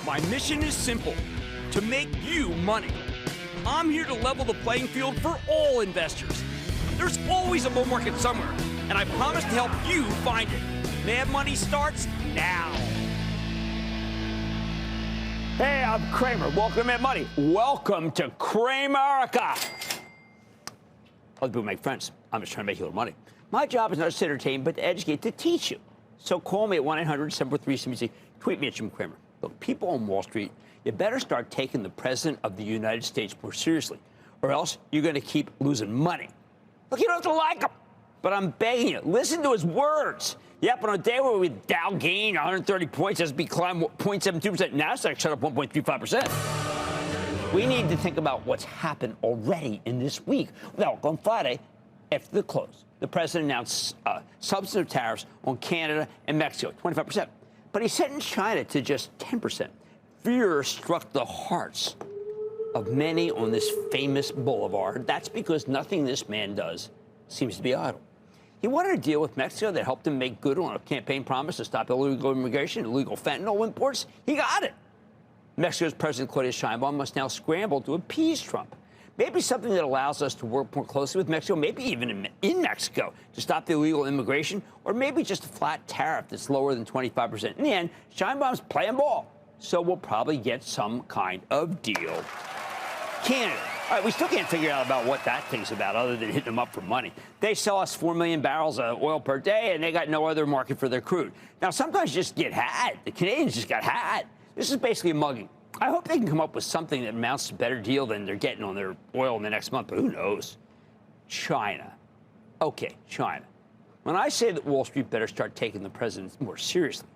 My mission is simple, to make you money. I'm here to level the playing field for all investors. There's always a bull market somewhere, and I promise to help you find it. Mad Money starts now. Hey, I'm Cramer. Welcome to Mad Money. Welcome to Cramerica. Other people make friends. I'm just trying to make you a little money. My job is not to entertain, but to educate, to teach you. So call me at 1-800-743-CNBC. Tweet me at Jim Cramer. Look, people on Wall Street, you better start taking the President of the United States more seriously, or else you're going to keep losing money. Look, you don't have to like him, but I'm begging you, listen to his words. Yep, on a day where we Dow gained 130 points, S&P climbed 0.72%, NASDAQ shut up 1.35%. We need to think about what's happened already in this week. Well, on Friday, after the close, the president announced substantive tariffs on Canada and Mexico, 25%. But he sentenced China to just 10%. Fear struck the hearts of many on this famous boulevard. That's because nothing this man does seems to be idle. He wanted a deal with Mexico that helped him make good on a campaign promise to stop illegal immigration, illegal fentanyl imports. He got it. Mexico's President Claudia Sheinbaum must now scramble to appease Trump. Maybe something that allows us to work more closely with Mexico, maybe even in Mexico, to stop the illegal immigration, or maybe just a flat tariff that's lower than 25%. In the end, Sheinbaum's playing ball, so we'll probably get some kind of deal. Canada. All right, we still can't figure out about what that thing's about other than hitting them up for money. They sell us 4 million barrels of oil per day, and they got no other market for their crude. Now, sometimes you just get had. The Canadians just got had. This is basically a mugging. I hope they can come up with something that amounts to a better deal than they're getting on their oil in the next month, but who knows? China. Okay, China. When I say that Wall Street better start taking the president more seriously,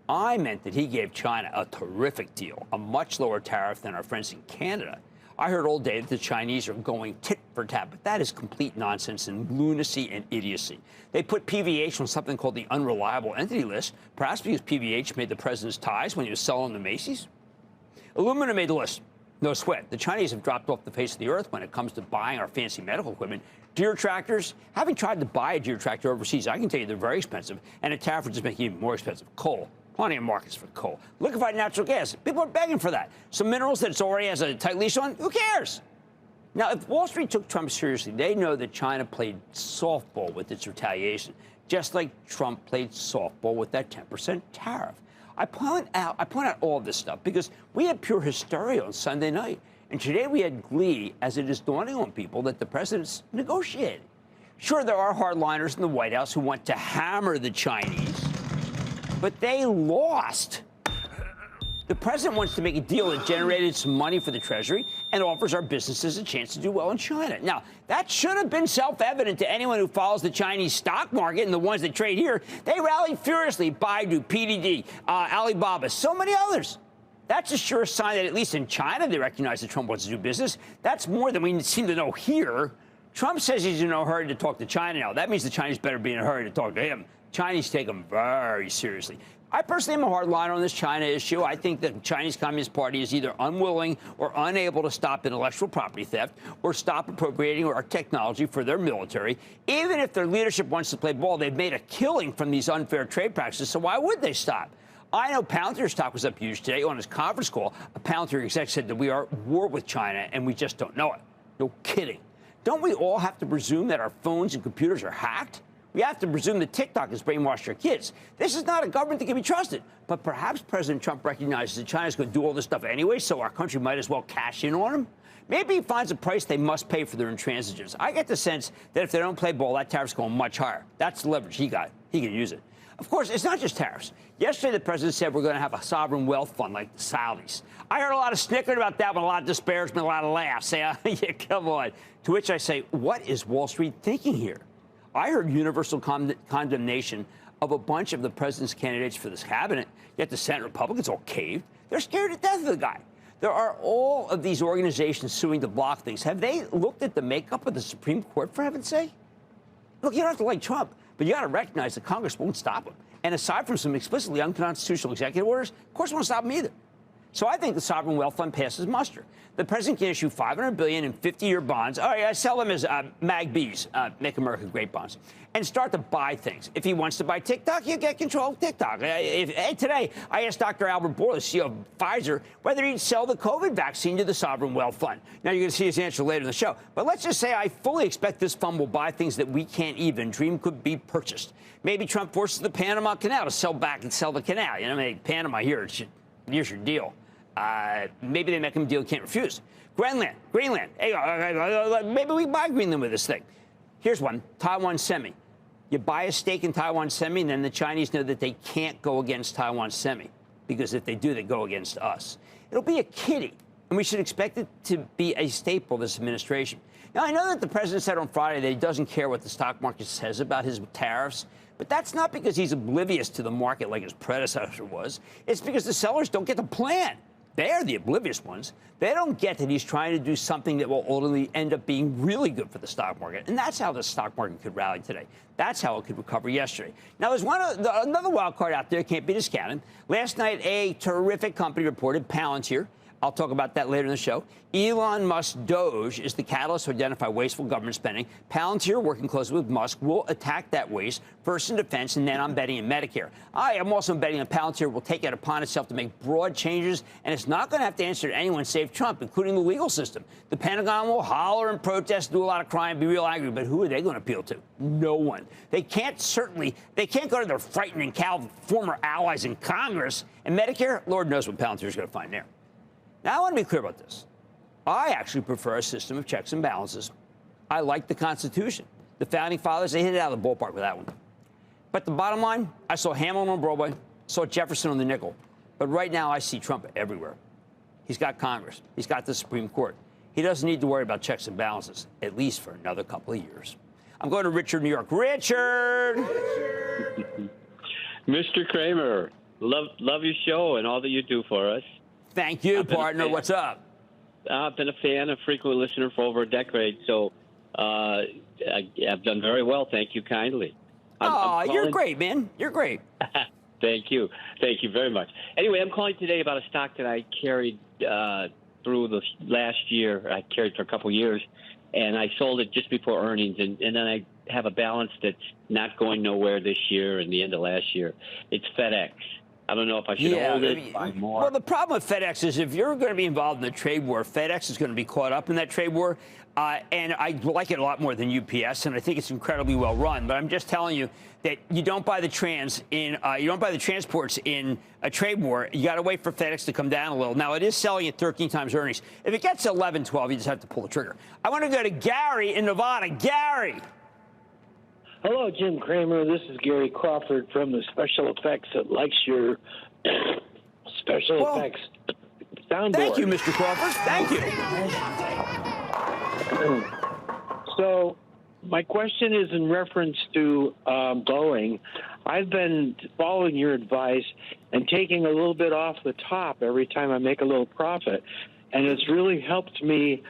I meant that he gave China a terrific deal, a much lower tariff than our friends in Canada. I heard all day that the Chinese are going tit for tat, but that is complete nonsense and lunacy and idiocy. They put PVH on something called the unreliable entity list, perhaps because PVH made the president's ties when he was selling the Macy's. Aluminum made the list. No sweat. The Chinese have dropped off the face of the earth when it comes to buying our fancy medical equipment. Deer tractors, having tried to buy a deer tractor overseas, I can tell you they're very expensive, and a tariff would just make it even more expensive. Coal. Plenty of markets for coal. Liquefied natural gas. People are begging for that. Some minerals that it already has a tight leash on, who cares? Now, if Wall Street took Trump seriously, they know that China played softball with its retaliation, just like Trump played softball with that 10% tariff. I point out all of this stuff because we had pure hysteria on Sunday night, and today we had glee as it is dawning on people that the president's negotiating. Sure, there are hardliners in the White House who want to hammer the Chinese, but they lost. The president wants to make a deal that generated some money for the Treasury and offers our businesses a chance to do well in China. Now, that should have been self-evident to anyone who follows the Chinese stock market and the ones that trade here. They rallied furiously. Baidu, PDD, Alibaba, so many others. That's a sure sign that at least in China they recognize that Trump wants to do business. That's more than we seem to know here. Trump says he's in no hurry to talk to China now. That means the Chinese better be in a hurry to talk to him. Chinese take him very seriously. I personally am a hardliner on this China issue. I think that the Chinese Communist Party is either unwilling or unable to stop intellectual property theft or stop appropriating our technology for their military. Even if their leadership wants to play ball, they've made a killing from these unfair trade practices, so why would they stop? I know Palantir stock was up huge today. On his conference call, a Palantir exec said that we are at war with China and we just don't know it. No kidding. Don't we all have to presume that our phones and computers are hacked? We have to presume that TikTok has brainwashed our kids. This is not a government that can be trusted. But perhaps President Trump recognizes that China's going to do all this stuff anyway, so our country might as well cash in on him. Maybe he finds a price they must pay for their intransigence. I get the sense that if they don't play ball, that tariff's going much higher. That's the leverage he got. He can use it. Of course, it's not just tariffs. Yesterday, the president said we're going to have a sovereign wealth fund like the Saudis. I heard a lot of snickering about that, but a lot of disparagement, a lot of laughs. Say, yeah, come on. To which I say, what is Wall Street thinking here? I heard universal condemnation of a bunch of the president's candidates for this cabinet, yet the Senate Republicans all caved. They're scared to death of the guy. There are all of these organizations suing to block things. Have they looked at the makeup of the Supreme Court, for heaven's sake? Look, you don't have to like Trump, but you got to recognize that Congress won't stop him. And aside from some explicitly unconstitutional executive orders, of course, it won't stop him either. So I think the sovereign wealth fund passes muster. The president can issue $500 billion in 50-year bonds. All right, I sell them as MAGBs, Make America Great bonds, and start to buy things. If he wants to buy TikTok, you get control of TikTok. Today, I asked Dr. Albert Bourla, CEO of Pfizer, whether he'd sell the COVID vaccine to the sovereign wealth fund. Now, you're going to see his answer later in the show. But let's just say I fully expect this fund will buy things that we can't even dream could be purchased. Maybe Trump forces the Panama Canal to sell back and sell the canal. You know, I mean, Panama here, here's your deal. Maybe they make him a deal he can't refuse. Greenland. Hey, maybe we buy Greenland with this thing. Here's one, Taiwan Semi. You buy a stake in Taiwan Semi, and then the Chinese know that they can't go against Taiwan Semi, because if they do, they go against us. It'll be a kiddie, and we should expect it to be a staple of this administration. Now, I know that the president said on Friday that he doesn't care what the stock market says about his tariffs, but that's not because he's oblivious to the market like his predecessor was. It's because the sellers don't get the plan. They're the oblivious ones. They don't get that he's trying to do something that will ultimately end up being really good for the stock market. And that's how the stock market could rally today. That's how it could recover yesterday. Now, there's another wild card out there can't be discounted. Last night, a terrific company reported, Palantir. I'll talk about that later in the show. Elon Musk's Doge is the catalyst to identify wasteful government spending. Palantir, working closely with Musk, will attack that waste, first in defense, and then I'm betting in Medicare. I am also betting that Palantir will take it upon itself to make broad changes, and it's not going to have to answer to anyone save Trump, including the legal system. The Pentagon will holler and protest, do a lot of crime, be real angry, but who are they going to appeal to? No one. They can't go to their frightening former allies in Congress. And Medicare, Lord knows what Palantir is going to find there. Now, I want to be clear about this. I actually prefer a system of checks and balances. I like the Constitution. The Founding Fathers, they hit it out of the ballpark with that one. But the bottom line, I saw Hamilton on Broadway, saw Jefferson on the nickel. But right now, I see Trump everywhere. He's got Congress. He's got the Supreme Court. He doesn't need to worry about checks and balances, at least for another couple of years. I'm going to Richard, New York. Richard! Mr. Cramer, love your show and all that you do for us. Thank you, partner. What's up? I've been a fan, a frequent listener for over a decade, so I've done very well. Thank you kindly. You're great, man. You're great. Thank you. Thank you very much. Anyway, I'm calling today about a stock that I carried through the last year. I carried for a couple years, and I sold it just before earnings, and then I have a balance that's not going nowhere this year and the end of last year. It's FedEx. I don't know if I should hold it, buy more. Well, the problem with FedEx is if you're going to be involved in the trade war, FedEx is going to be caught up in that trade war. And I like it a lot more than UPS, and I think it's incredibly well run. But I'm just telling you that you don't buy the transports in a trade war. You got to wait for FedEx to come down a little. Now, it is selling at 13 times earnings. If it gets 11, 12, you just have to pull the trigger. I want to go to Gary in Nevada. Gary. Hello, Jim Cramer. This is Gary Crawford from the Special Effects that likes your special effects soundboard. Thank you, Mr. Crawford. Thank you. So my question is in reference to Boeing. I've been following your advice and taking a little bit off the top every time I make a little profit. And it's really helped me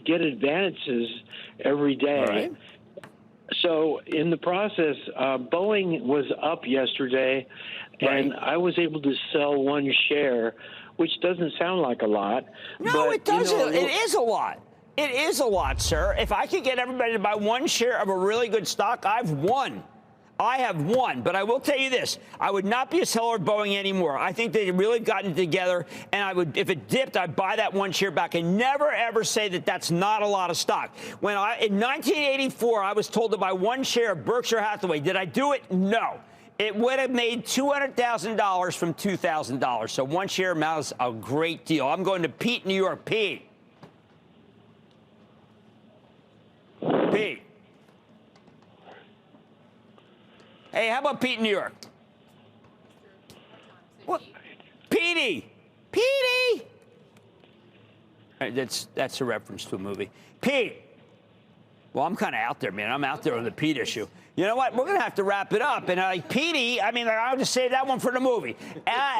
get advances every day. All right. So in the process, Boeing was up yesterday, and I was able to sell one share, which doesn't sound like a lot. No, but, it doesn't. You know, it is a lot. It is a lot, sir. If I could get everybody to buy one share of a really good stock, I've won. I have won, but I will tell you this. I would not be a seller of Boeing anymore. I think they've really gotten together, and I would, if it dipped, I'd buy that one share back and never, ever say that that's not a lot of stock. In 1984, I was told to buy one share of Berkshire Hathaway. Did I do it? No. It would have made $200,000 from $2,000. So one share amounts a great deal. I'm going to Pete, New York. Pete. Pete. Hey, how about Pete in New York? What? Petey! Petey! That's a reference to a movie. Pete! Well, I'm kind of out there, man. I'm out there on the Pete issue. You know what? We're going to have to wrap it up. And Petey, I mean, I'll just save that one for the movie.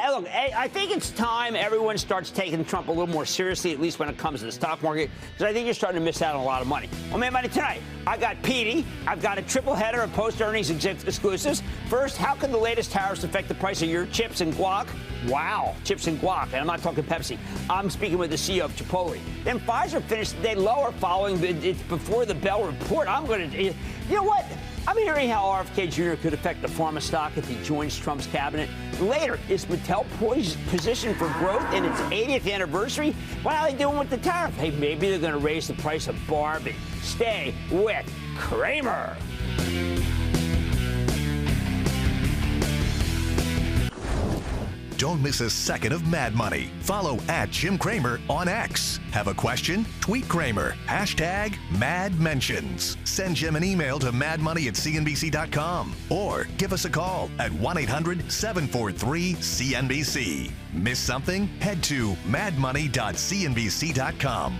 Look, I think it's time everyone starts taking Trump a little more seriously, at least when it comes to the stock market, because I think you're starting to miss out on a lot of money. On Mad Money tonight, I got Petey. I've got a triple header of post-earnings exclusives. First, how can the latest tariffs affect the price of your chips and guac? Wow, chips and guac. And I'm not talking Pepsi. I'm speaking with the CEO of Chipotle. Then Pfizer finished the day lower following before the Bell report. You know what? I'm hearing how RFK Jr. could affect the pharma stock if he joins Trump's cabinet. Later, is Mattel positioned for growth in its 80th anniversary? What are they doing with the tariff? Hey, maybe they're going to raise the price of Barbie. Stay with Cramer. Don't miss a second of Mad Money. Follow @Jim Cramer on X. Have a question? Tweet Cramer. #MadMentions. Send Jim an email to madmoney@cnbc.com or give us a call at 1-800-743-CNBC. Miss something? Head to madmoney.cnbc.com.